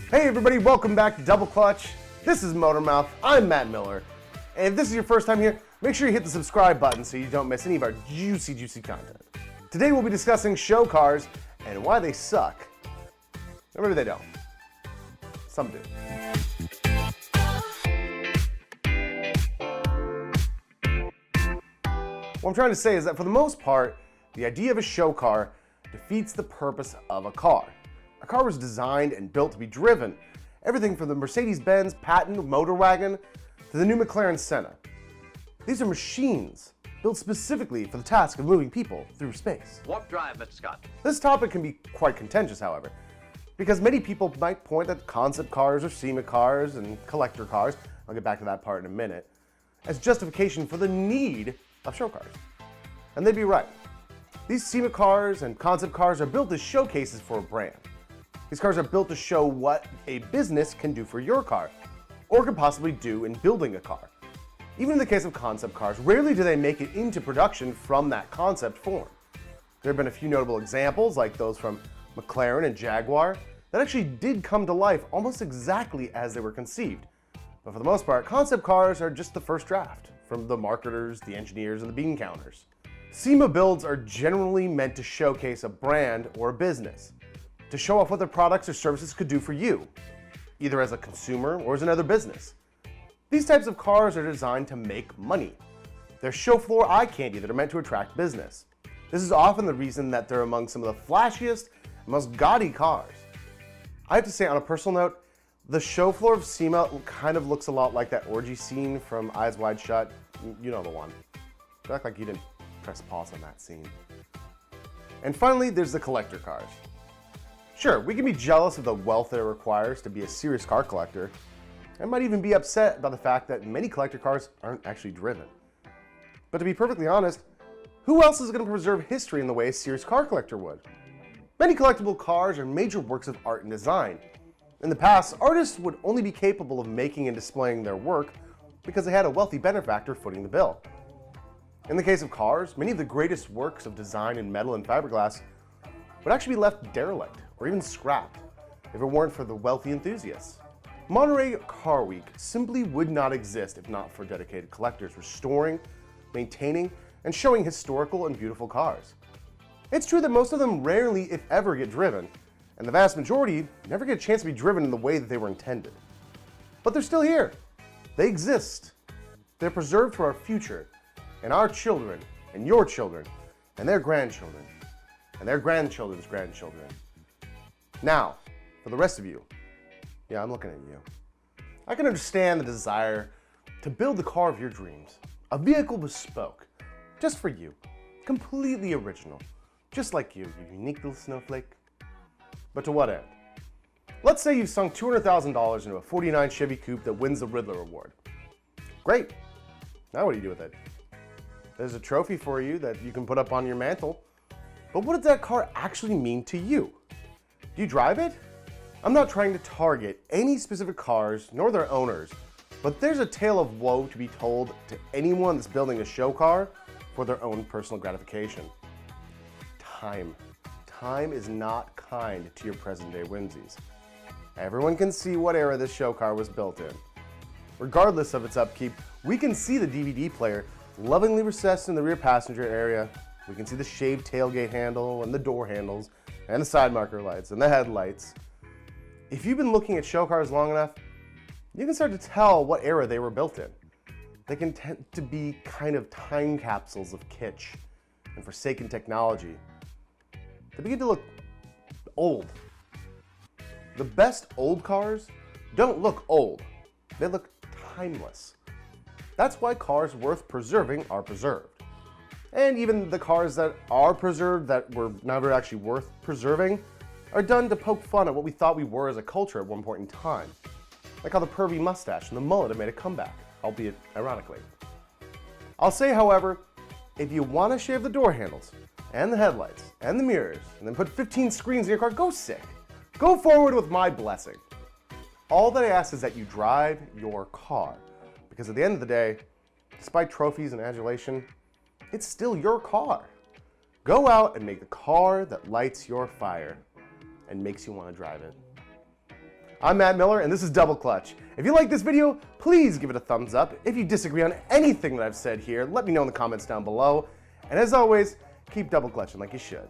Hey everybody, welcome back to Double Clutch. This is MotorMouth. I'm Matt Miller. And if this is your first time here, make sure you hit the subscribe button so you don't miss any of our juicy content. Today we'll be discussing show cars and why they suck. Or maybe they don't. Some do. What I'm trying to say is that for the most part, the idea of a show car defeats the purpose of a car. A car was designed and built to be driven. Everything from the Mercedes-Benz patent motor wagon to the new McLaren Senna. These are machines built specifically for the task of moving people through space. Warp drive, Mr. Scott. This topic can be quite contentious, however, because many people might point at concept cars or SEMA cars and collector cars, I'll get back to that part in a minute, as justification for the need of show cars. And they'd be right. These SEMA cars and concept cars are built as showcases for a brand. These cars are built to show what a business can do for your car, or could possibly do in building a car. Even in the case of concept cars, rarely do they make it into production from that concept form. There have been a few notable examples, like those from McLaren and Jaguar, that actually did come to life almost exactly as they were conceived. But for the most part, concept cars are just the first draft, from the marketers, the engineers, and the bean counters. SEMA builds are generally meant to showcase a brand or a business, to show off what their products or services could do for you, either as a consumer or as another business. These types of cars are designed to make money. They're show floor eye candy that are meant to attract business. This is often the reason that they're among some of the flashiest and most gaudy cars. I have to say, on a personal note, the show floor of SEMA kind of looks a lot like that orgy scene from Eyes Wide Shut. You know the one. You act like you didn't press pause on that scene. And finally, there's the collector cars. Sure, we can be jealous of the wealth that it requires to be a serious car collector, and might even be upset about the fact that many collector cars aren't actually driven. But to be perfectly honest, who else is going to preserve history in the way a serious car collector would? Many collectible cars are major works of art and design. In the past, artists would only be capable of making and displaying their work because they had a wealthy benefactor footing the bill. In the case of cars, many of the greatest works of design in metal and fiberglass would actually be left derelict or even scrapped if it weren't for the wealthy enthusiasts. Monterey Car Week simply would not exist if not for dedicated collectors restoring, maintaining, and showing historical and beautiful cars. It's true that most of them rarely, if ever, get driven, and the vast majority never get a chance to be driven in the way that they were intended. But they're still here. They exist. They're preserved for our future, and our children, and your children, and their grandchildren, and their grandchildren's grandchildren. Now, for the rest of you, yeah, I'm looking at you. I can understand the desire to build the car of your dreams, a vehicle bespoke, just for you, completely original, just like you unique little snowflake. But to what end? Let's say you've sunk $200,000 into a '49 Chevy Coupe that wins the Riddler Award. Great. Now what do you do with it? There's a trophy for you that you can put up on your mantle. But what does that car actually mean to you? Do you drive it? I'm not trying to target any specific cars nor their owners, but there's a tale of woe to be told to anyone that's building a show car for their own personal gratification. Time. Time is not kind to your present day whimsies. Everyone can see what era this show car was built in. Regardless of its upkeep, we can see the DVD player lovingly recessed in the rear passenger area. We can see the shaved tailgate handle and the door handles and the side marker lights and the headlights. If you've been looking at show cars long enough, you can start to tell what era they were built in. They can tend to be kind of time capsules of kitsch and forsaken technology. They begin to look old. The best old cars don't look old. They look timeless. That's why cars worth preserving are preserved. And even the cars that are preserved that were never actually worth preserving are done to poke fun at what we thought we were as a culture at one point in time. Like how the pervy mustache and the mullet have made a comeback, albeit ironically. I'll say, however, if you want to shave the door handles, and the headlights, and the mirrors, and then put 15 screens in your car, go sick. Go forward with my blessing. All that I ask is that you drive your car, because at the end of the day, despite trophies and adulation, it's still your car. Go out and make the car that lights your fire and makes you want to drive it. I'm Matt Miller, and this is Double Clutch. If you like this video, please give it a thumbs up. If you disagree on anything that I've said here, let me know in the comments down below. And as always, keep double clutching like you should.